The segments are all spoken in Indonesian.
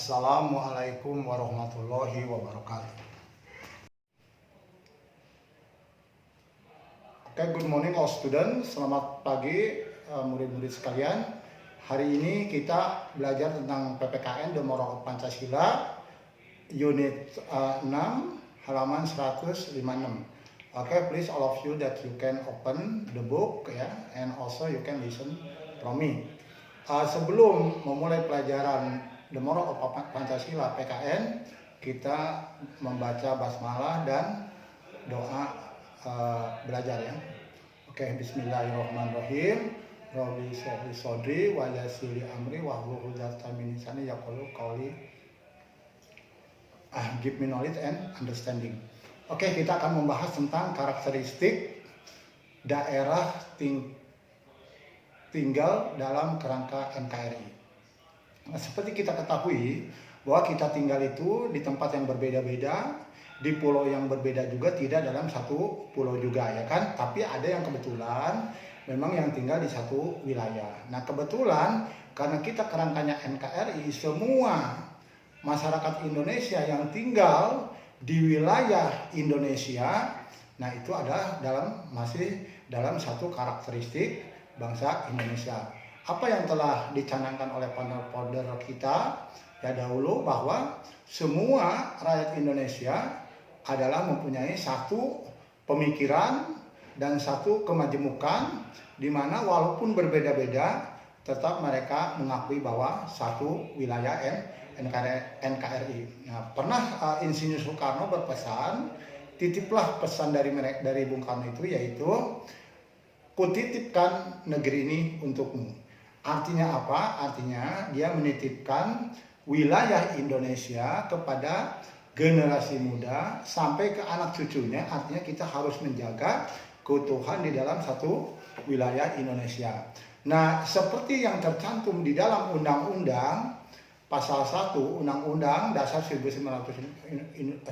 Assalamualaikum warahmatullahi wabarakatuh. Good morning all students. Selamat pagi murid-murid sekalian. Hari ini kita belajar tentang PPKN The Moral of Pancasila unit 6 halaman 156. Please all of you that you can open the book and also you can listen from me. Sebelum memulai pelajaran The Moral of Pancasila PKN, kita membaca basmalah dan doa belajar ya. Bismillahirrahmanirrahim. Rabbi shrah li sadri wa yassir li amri wahlul 'uqdatam min lisani yafqahu qawli. Give me knowledge and understanding. Kita akan membahas tentang karakteristik daerah tinggal dalam kerangka NKRI. Seperti kita ketahui bahwa kita tinggal itu di tempat yang berbeda-beda, di pulau yang berbeda juga, tidak dalam satu pulau juga ya kan. Tapi ada yang kebetulan memang yang tinggal di satu wilayah. Nah kebetulan karena kita kerangkanya NKRI, semua masyarakat Indonesia yang tinggal di wilayah Indonesia, nah itu adalah masih dalam satu karakteristik bangsa Indonesia. Apa yang telah dicanangkan oleh founder kita ya dahulu, bahwa semua rakyat Indonesia adalah mempunyai satu pemikiran dan satu kemajemukan, di mana walaupun berbeda-beda tetap mereka mengakui bahwa satu wilayah NKRI. Nah, pernah Insinyur Soekarno berpesan, titiplah pesan dari Bung Karno itu, yaitu kutitipkan negeri ini untukmu. Artinya apa? Artinya dia menitipkan wilayah Indonesia kepada generasi muda sampai ke anak cucunya. Artinya kita harus menjaga keutuhan di dalam satu wilayah Indonesia. Nah, seperti yang tercantum di dalam Undang-Undang Pasal 1 Undang-Undang Dasar 1945,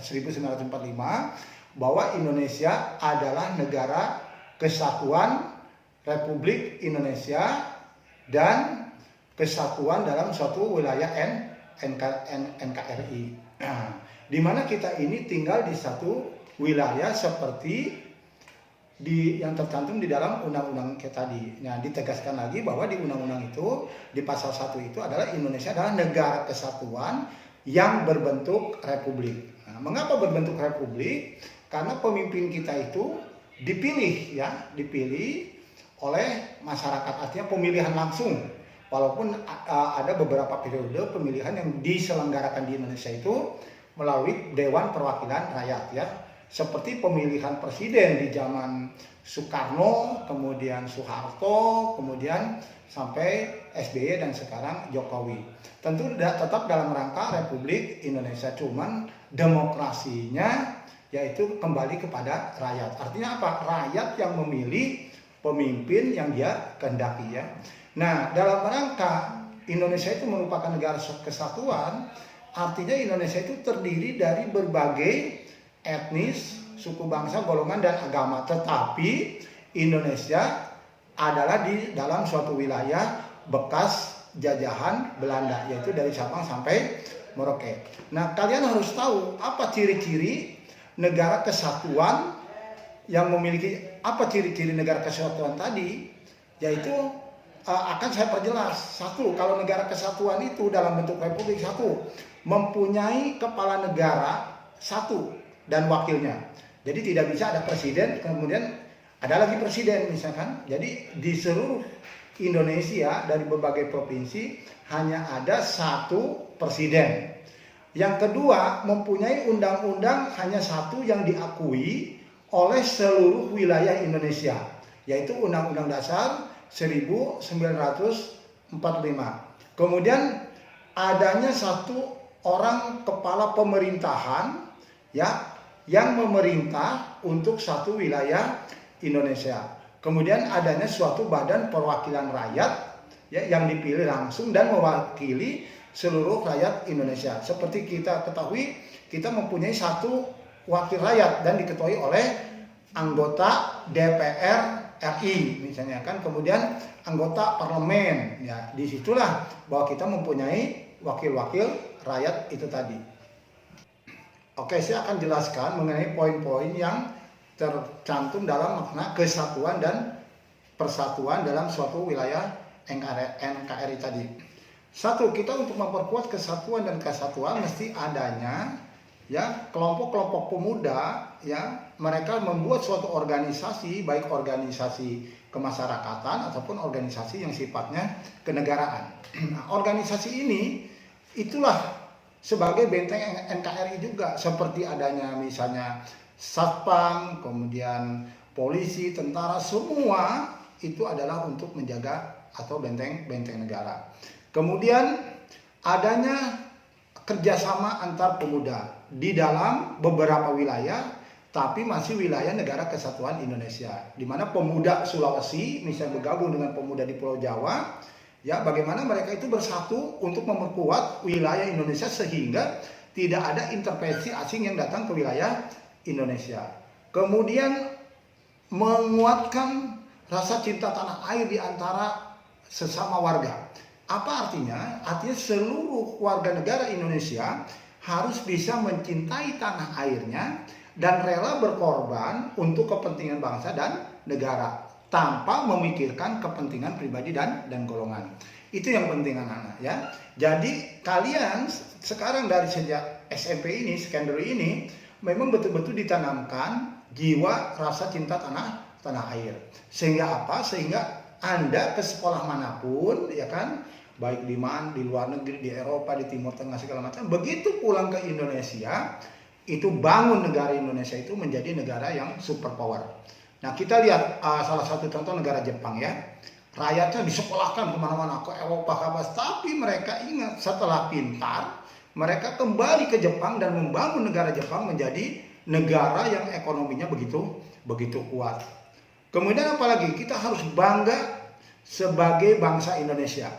bahwa Indonesia adalah negara kesatuan Republik Indonesia dan kesatuan dalam suatu wilayah NKRI. Nah, di mana kita ini tinggal di satu wilayah seperti yang tercantum di dalam undang-undang kita tadi. Nah, ditegaskan lagi bahwa di undang-undang itu, di pasal 1 itu adalah Indonesia adalah negara kesatuan yang berbentuk republik. Nah, mengapa berbentuk republik? Karena pemimpin kita itu dipilih oleh masyarakat, artinya pemilihan langsung. Walaupun ada beberapa periode pemilihan yang diselenggarakan di Indonesia itu melalui Dewan Perwakilan Rakyat ya. Seperti pemilihan presiden di zaman Soekarno, kemudian Soeharto, kemudian sampai SBY dan sekarang Jokowi. Tentu tetap dalam rangka Republik Indonesia, cuman demokrasinya yaitu kembali kepada rakyat. Artinya apa? Rakyat yang memilih pemimpin yang dia kehendaki ya. Nah, dalam rangka Indonesia itu merupakan negara kesatuan, artinya Indonesia itu terdiri dari berbagai etnis, suku bangsa, golongan dan agama. Tetapi Indonesia adalah di dalam suatu wilayah bekas jajahan Belanda, yaitu dari Sabang sampai Merauke. Nah, kalian harus tahu apa ciri-ciri negara kesatuan yang memiliki, apa ciri-ciri negara kesatuan tadi, yaitu akan saya perjelas. Satu, kalau negara kesatuan itu dalam bentuk republik, satu, mempunyai kepala negara satu dan wakilnya. Jadi tidak bisa ada presiden, kemudian ada lagi presiden misalkan. Jadi di seluruh Indonesia dari berbagai provinsi hanya ada satu presiden. Yang kedua, mempunyai undang-undang hanya satu yang diakui oleh seluruh wilayah Indonesia, yaitu Undang-Undang Dasar 1945. Kemudian adanya satu orang kepala pemerintahan ya, yang memerintah untuk satu wilayah Indonesia. Kemudian adanya suatu badan perwakilan rakyat ya, yang dipilih langsung dan mewakili seluruh rakyat Indonesia. Seperti kita ketahui, kita mempunyai satu wakil rakyat dan diketuai oleh anggota DPR RI misalnya kan, kemudian anggota parlemen ya. Disitulah bahwa kita mempunyai wakil-wakil rakyat itu tadi. Oke, saya akan jelaskan mengenai poin-poin yang tercantum dalam makna kesatuan dan persatuan dalam suatu wilayah NKRI tadi. Satu, kita untuk memperkuat kesatuan dan kesatuan mesti adanya ya kelompok-kelompok pemuda ya, mereka membuat suatu organisasi, baik organisasi kemasyarakatan ataupun organisasi yang sifatnya kenegaraan. Nah, organisasi ini itulah sebagai benteng NKRI juga, seperti adanya misalnya Satpam, kemudian polisi, tentara, semua itu adalah untuk menjaga atau benteng negara. Kemudian adanya kerjasama antar pemuda di dalam beberapa wilayah, tapi masih wilayah Negara Kesatuan Indonesia, di mana pemuda Sulawesi misalnya bergabung dengan pemuda di Pulau Jawa, ya bagaimana mereka itu bersatu untuk memperkuat wilayah Indonesia sehingga tidak ada intervensi asing yang datang ke wilayah Indonesia. Kemudian menguatkan rasa cinta tanah air di antara sesama warga. Apa artinya? Artinya seluruh warga negara Indonesia harus bisa mencintai tanah airnya dan rela berkorban untuk kepentingan bangsa dan negara tanpa memikirkan kepentingan pribadi dan golongan. Itu yang penting anak-anak ya. Jadi kalian sekarang dari sejak SMP ini, secondary ini memang betul-betul ditanamkan jiwa rasa cinta tanah air. Sehingga apa? Sehingga Anda ke sekolah manapun ya kan, baik di luar negeri, di Eropa, di Timur Tengah segala macam, begitu pulang ke Indonesia, itu bangun negara Indonesia itu menjadi negara yang superpower. Nah kita lihat salah satu contoh negara Jepang ya, rakyatnya disekolahkan kemana-mana, ke Eropa, ke apa, tapi mereka ingat setelah pintar, mereka kembali ke Jepang dan membangun negara Jepang menjadi negara yang ekonominya begitu kuat. Kemudian apalagi kita harus bangga sebagai bangsa Indonesia.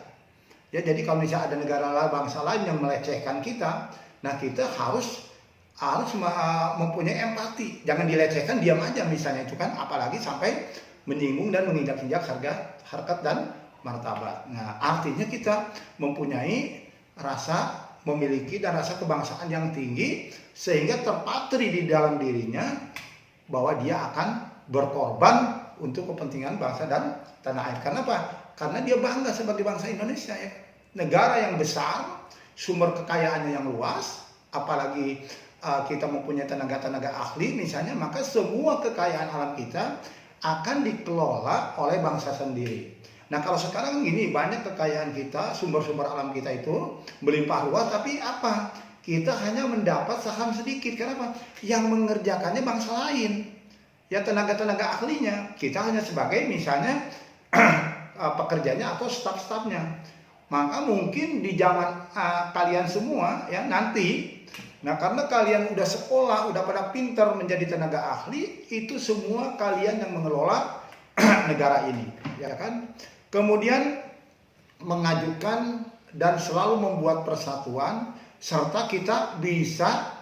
Ya, jadi kalau misalnya ada negara lain, bangsa lain yang melecehkan kita, nah kita harus mempunyai empati. Jangan dilecehkan, diam aja misalnya itu kan, apalagi sampai menyinggung dan menginjak-injak harkat dan martabat. Nah, artinya kita mempunyai memiliki rasa kebangsaan yang tinggi sehingga terpatri di dalam dirinya bahwa dia akan berkorban untuk kepentingan bangsa dan tanah air. Karena apa? Karena dia bangga sebagai bangsa Indonesia ya. Negara yang besar, sumber kekayaannya yang luas, apalagi kita mempunyai tenaga-tenaga ahli misalnya, maka semua kekayaan alam kita akan dikelola oleh bangsa sendiri. Nah kalau sekarang gini, banyak kekayaan kita, sumber-sumber alam kita itu melimpah ruah, tapi apa? Kita hanya mendapat saham sedikit. Kenapa? Yang mengerjakannya bangsa lain. Ya tenaga-tenaga ahlinya, kita hanya sebagai misalnya pekerjanya atau staf-stafnya. Maka mungkin di zaman kalian semua ya nanti, nah karena kalian udah sekolah, udah pada pintar menjadi tenaga ahli, itu semua kalian yang mengelola negara ini, ya kan? Kemudian mengajukan dan selalu membuat persatuan, serta kita bisa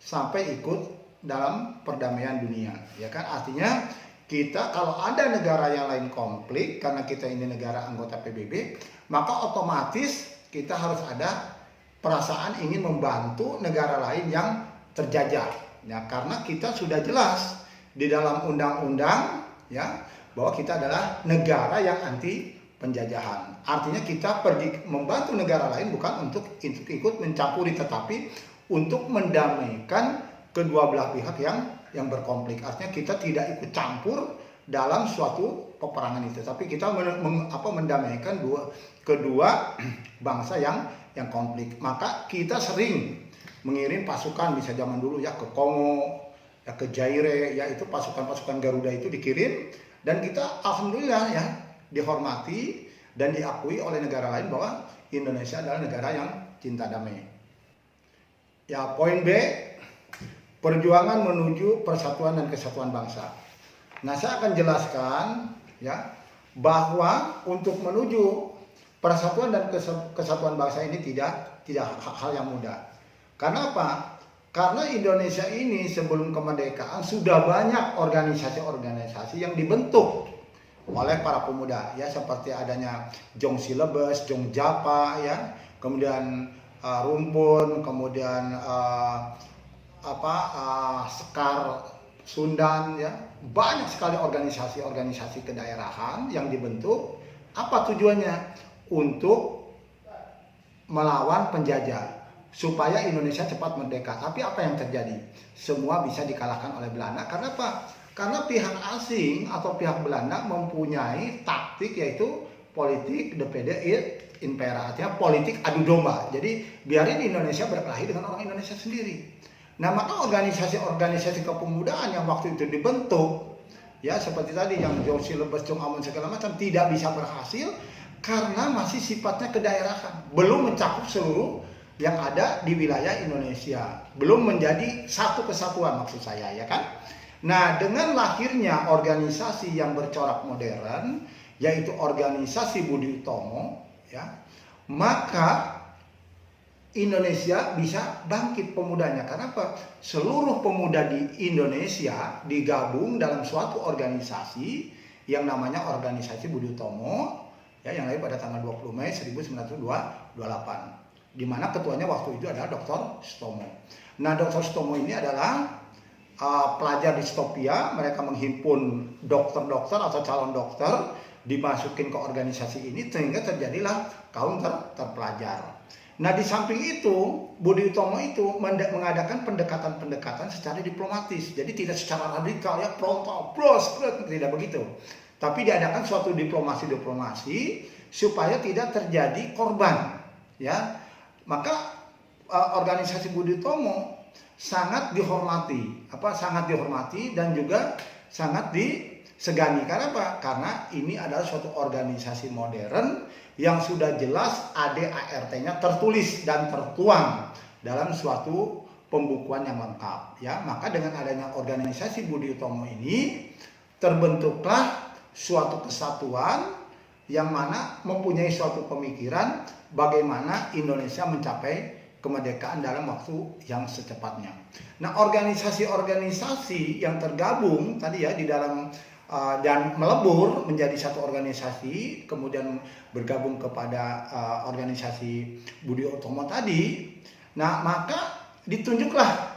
sampai ikut dalam perdamaian dunia, ya kan? Artinya kita kalau ada negara yang lain konflik karena kita ini negara anggota PBB, maka otomatis kita harus ada perasaan ingin membantu negara lain yang terjajah. Ya, karena kita sudah jelas di dalam undang-undang ya bahwa kita adalah negara yang anti penjajahan. Artinya kita pergi membantu negara lain bukan untuk ikut mencampuri, tetapi untuk mendamaikan kedua belah pihak yang berkonflik. Artinya kita tidak ikut campur dalam suatu peperangan itu, tapi kita mendamaikan kedua bangsa yang konflik. Maka kita sering mengirim pasukan, bisa zaman dulu ya ke Kongo, ya ke Zaire, ya itu pasukan-pasukan Garuda itu dikirim, dan kita alhamdulillah ya dihormati dan diakui oleh negara lain bahwa Indonesia adalah negara yang cinta damai. Ya, poin B, perjuangan menuju persatuan dan kesatuan bangsa. Nah, saya akan jelaskan ya bahwa untuk menuju persatuan dan kesatuan bangsa ini tidak hal yang mudah. Karena apa? Karena Indonesia ini sebelum kemerdekaan sudah banyak organisasi-organisasi yang dibentuk oleh para pemuda ya, seperti adanya Jong Silebes, Jong Japa ya, kemudian Rumpun, kemudian Sekar Sundan, ya, banyak sekali organisasi-organisasi kedaerahan yang dibentuk. Apa tujuannya? Untuk melawan penjajah supaya Indonesia cepat merdeka. Tapi apa yang terjadi? Semua bisa dikalahkan oleh Belanda. Karena apa? Karena pihak asing atau pihak Belanda mempunyai taktik, yaitu politik DPD impera, artinya politik adu domba. Jadi biarin Indonesia berkelahi dengan orang Indonesia sendiri. Nah, maka organisasi-organisasi kepemudaan yang waktu itu dibentuk, ya seperti tadi yang Josi Lebes, Jong Amun segala macam, tidak bisa berhasil karena masih sifatnya kedaerahan, belum mencakup seluruh yang ada di wilayah Indonesia, belum menjadi satu kesatuan maksud saya, ya kan? Nah, dengan lahirnya organisasi yang bercorak modern, yaitu organisasi Budi Utomo, ya, maka Indonesia bisa bangkit pemudanya. Karena apa? Seluruh pemuda di Indonesia digabung dalam suatu organisasi yang namanya organisasi Budi Utomo, ya, yang lahir pada tanggal 20 Mei 1928, di mana ketuanya waktu itu adalah Dr. Stomo. Nah, Dr. Stomo ini adalah pelajar distopia. Mereka menghimpun dokter-dokter atau calon dokter, dimasukin ke organisasi ini sehingga terjadilah kaum terpelajar. Nah, di samping itu Budi Utomo itu mengadakan pendekatan-pendekatan secara diplomatis. Jadi tidak secara radikal, ya, frontal, tidak begitu. Tapi diadakan suatu diplomasi supaya tidak terjadi korban, ya. Maka organisasi Budi Utomo sangat dihormati, sangat dihormati dan juga sangat disegani. Karena apa? Karena ini adalah suatu organisasi modern yang sudah jelas ADART-nya tertulis dan tertuang dalam suatu pembukuan yang lengkap, ya. Maka dengan adanya organisasi Budi Utomo ini terbentuklah suatu kesatuan yang mana mempunyai suatu pemikiran bagaimana Indonesia mencapai kemerdekaan dalam waktu yang secepatnya. Nah, organisasi-organisasi yang tergabung tadi, ya, di dalam dan melebur menjadi satu organisasi, kemudian bergabung kepada organisasi Budi Utomo tadi. Nah, maka ditunjuklah,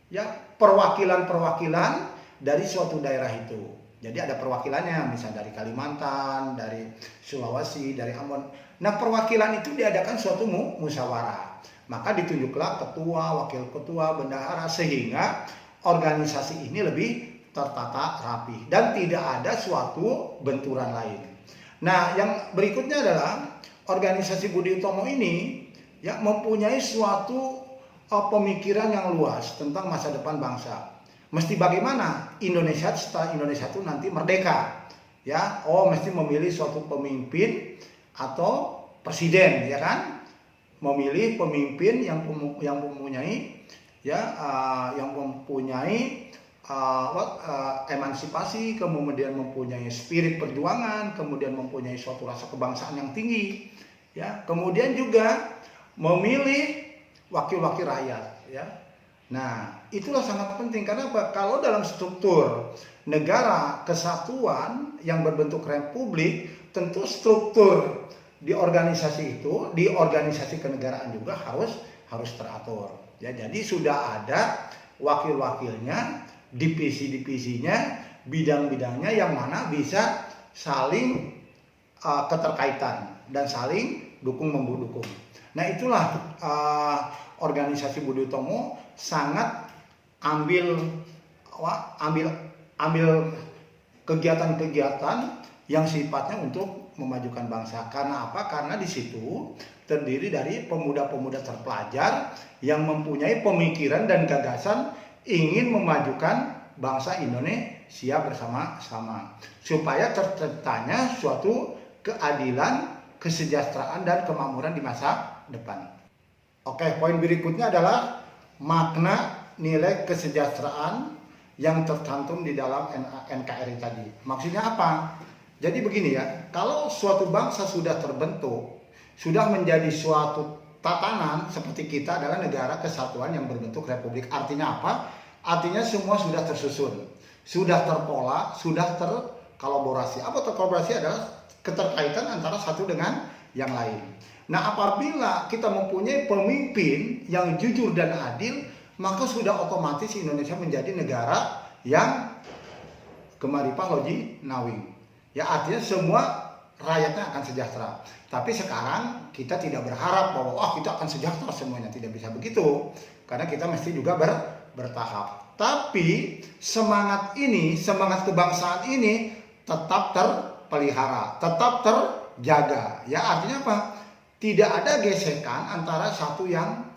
ya, perwakilan-perwakilan dari suatu daerah itu. Jadi ada perwakilannya, misalnya dari Kalimantan, dari Sulawesi, dari Ambon. Nah, perwakilan itu diadakan suatu musyawarah. Maka ditunjuklah ketua, wakil ketua, bendahara, sehingga organisasi ini lebih tertata rapi dan tidak ada suatu benturan lain. Nah, yang berikutnya adalah organisasi Budi Utomo ini, ya, mempunyai suatu pemikiran yang luas tentang masa depan bangsa. Mesti bagaimana Indonesia setelah Indonesia itu nanti merdeka, ya. Mesti memilih suatu pemimpin atau presiden, ya kan? Memilih pemimpin yang mempunyai, ya, yang mempunyai emansipasi, kemudian mempunyai spirit perjuangan, kemudian mempunyai suatu rasa kebangsaan yang tinggi, ya. Kemudian juga memilih wakil-wakil rakyat, ya. Nah, itulah sangat penting. Karena apa? Kalau dalam struktur negara kesatuan yang berbentuk republik, tentu struktur di organisasi itu, di organisasi kenegaraan juga harus teratur, ya. Jadi sudah ada wakil-wakilnya, divisi-divisinya, bidang-bidangnya yang mana bisa saling keterkaitan dan saling dukung-mendukung. Nah, itulah organisasi Budi Utomo sangat ambil kegiatan-kegiatan yang sifatnya untuk memajukan bangsa. Karena apa? Karena di situ terdiri dari pemuda-pemuda terpelajar yang mempunyai pemikiran dan gagasan ingin memajukan bangsa Indonesia bersama-sama supaya terciptanya suatu keadilan, kesejahteraan, dan kemakmuran di masa depan. Oke, poin berikutnya adalah makna nilai kesejahteraan yang tercantum di dalam NKRI tadi. Maksudnya apa? Jadi begini, ya, kalau suatu bangsa sudah terbentuk, sudah menjadi suatu tatanan seperti kita adalah negara kesatuan yang berbentuk republik. Artinya apa? Artinya semua sudah tersusun, sudah terpola, sudah terkolaborasi. Apa terkolaborasi? Adalah keterkaitan antara satu dengan yang lain. Nah, apabila kita mempunyai pemimpin yang jujur dan adil, maka sudah otomatis Indonesia menjadi negara yang gemaripah loji nawing. Ya, artinya semua rakyatnya akan sejahtera. Tapi sekarang kita tidak berharap bahwa kita akan sejahtera semuanya, tidak bisa begitu. Karena kita mesti juga bertahap. Tapi semangat ini, semangat kebangsaan ini tetap terpelihara, tetap terjaga. Ya, artinya apa? Tidak ada gesekan antara satu yang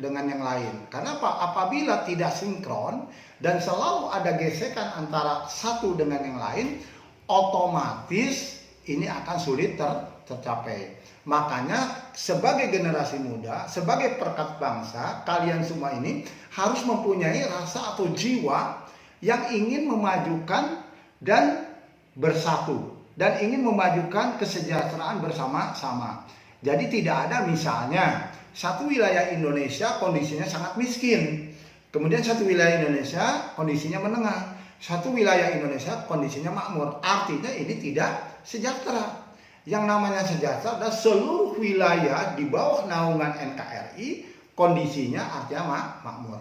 dengan yang lain. Karena apa? Apabila tidak sinkron dan selalu ada gesekan antara satu dengan yang lain, otomatis ini akan sulit tercapai. Makanya sebagai generasi muda, sebagai perekat bangsa, kalian semua ini harus mempunyai rasa atau jiwa yang ingin memajukan dan bersatu, dan ingin memajukan kesejahteraan bersama-sama. Jadi tidak ada misalnya satu wilayah Indonesia kondisinya sangat miskin, kemudian satu wilayah Indonesia kondisinya menengah, satu wilayah Indonesia kondisinya makmur. Artinya ini tidak sejahtera. Yang namanya sejahtera adalah seluruh wilayah di bawah naungan NKRI kondisinya artinya makmur.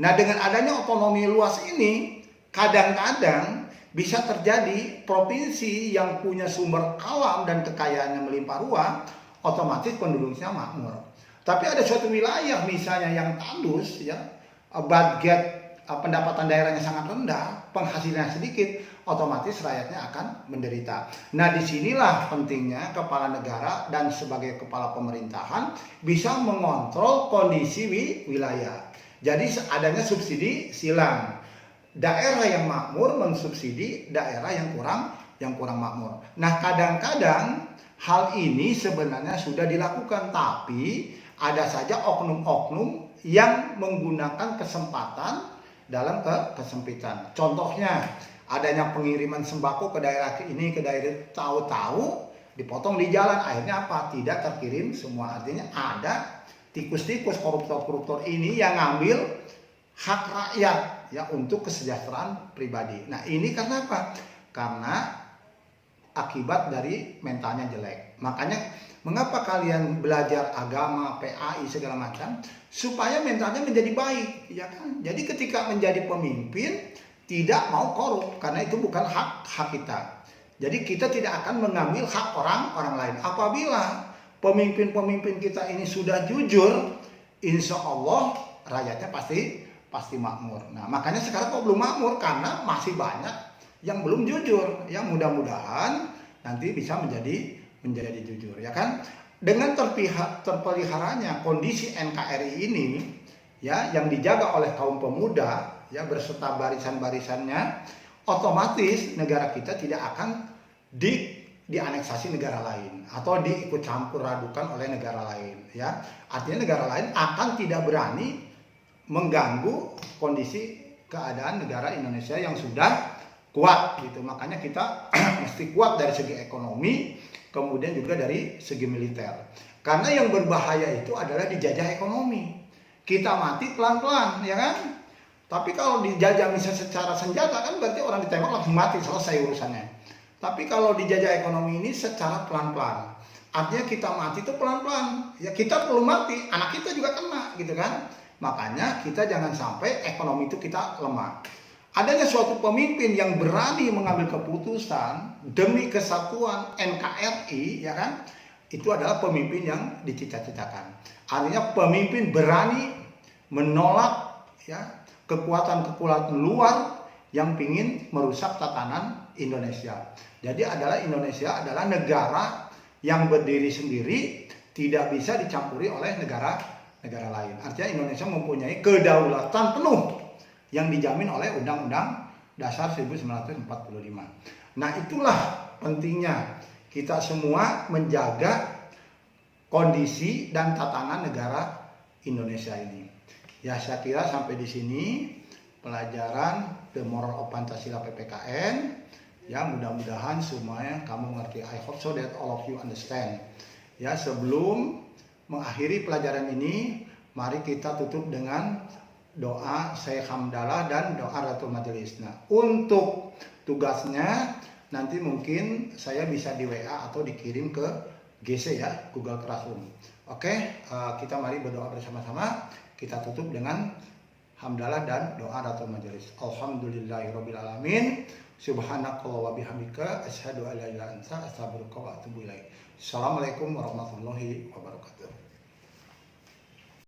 Nah, dengan adanya otonomi luas ini, kadang-kadang bisa terjadi provinsi yang punya sumber alam dan kekayaannya melimpah ruah, otomatis penduduknya makmur. Tapi ada suatu wilayah misalnya yang tandus, ya, budget pendapatan daerahnya sangat rendah, penghasilannya sedikit, otomatis rakyatnya akan menderita. Nah, disinilah pentingnya kepala negara dan sebagai kepala pemerintahan bisa mengontrol kondisi wilayah. Jadi adanya subsidi silang. Daerah yang makmur mensubsidi daerah yang kurang makmur. Nah, kadang-kadang hal ini sebenarnya sudah dilakukan, tapi ada saja oknum-oknum yang menggunakan kesempatan dalam kesempitan. Contohnya, adanya pengiriman sembako ke daerah ini, ke daerah, tahu-tahu dipotong di jalan, akhirnya apa? Tidak terkirim semua. Artinya ada tikus-tikus koruptor-koruptor ini yang ngambil hak rakyat, ya, untuk kesejahteraan pribadi. Nah, ini karena apa? Karena akibat dari mentalnya jelek. Makanya mengapa kalian belajar agama, PAI segala macam, supaya mentalnya menjadi baik, ya kan? Jadi ketika menjadi pemimpin tidak mau korup, karena itu bukan hak kita. Jadi kita tidak akan mengambil hak orang lain. Apabila pemimpin-pemimpin kita ini sudah jujur, insya Allah rakyatnya pasti makmur. Nah, makanya sekarang kok belum makmur, karena masih banyak yang belum jujur. Ya, mudah-mudahan nanti bisa menjadi jujur, ya kan? Dengan terpeliharanya kondisi NKRI ini, ya, yang dijaga oleh kaum pemuda, ya, berserta barisan-barisannya, otomatis negara kita tidak akan dianeksasi negara lain atau diikut campur adukan oleh negara lain, ya. Artinya negara lain akan tidak berani mengganggu kondisi keadaan negara Indonesia yang sudah kuat, gitu. Makanya kita mesti kuat dari segi ekonomi, kemudian juga dari segi militer. Karena yang berbahaya itu adalah dijajah ekonomi. Kita mati pelan-pelan, ya kan? Tapi kalau dijajah misalnya secara senjata, kan berarti orang ditembak langsung mati, selesai urusannya. Tapi kalau dijajah ekonomi ini secara pelan-pelan, artinya kita mati itu pelan-pelan. Ya, kita perlu mati, anak kita juga kena, gitu kan? Makanya kita jangan sampai ekonomi itu kita lemah. Adanya suatu pemimpin yang berani mengambil keputusan demi kesatuan NKRI, ya kan? Itu adalah pemimpin yang dicita-citakan. Artinya pemimpin berani menolak, ya, kekuatan-kekuatan luar yang ingin merusak tatanan Indonesia. Jadi Indonesia adalah negara yang berdiri sendiri, tidak bisa dicampuri oleh negara lain. Artinya Indonesia mempunyai kedaulatan penuh yang dijamin oleh Undang-Undang Dasar 1945. Nah, itulah pentingnya kita semua menjaga kondisi dan tatanan negara Indonesia ini. Ya, saya kira sampai di sini pelajaran The Moral of Pancasila PPKN. Ya, mudah-mudahan semuanya kamu mengerti. I hope so that all of you understand. Ya, sebelum mengakhiri pelajaran ini, mari kita tutup dengan doa Syekh Hamdalah dan doa Ratul Majelis. Nah, untuk tugasnya nanti mungkin saya bisa di WA atau dikirim ke GC ya, Google Classroom. Oke, kita mari berdoa bersama-sama. Kita tutup dengan hamdalah dan doa Ratul Majelis. Alhamdulillahirabbil alamin. Subhanakallah wa bihamdika asyhadu an la ilaha illa anta astaghfiruka wa atubu ilaik. Assalamualaikum warahmatullahi wabarakatuh.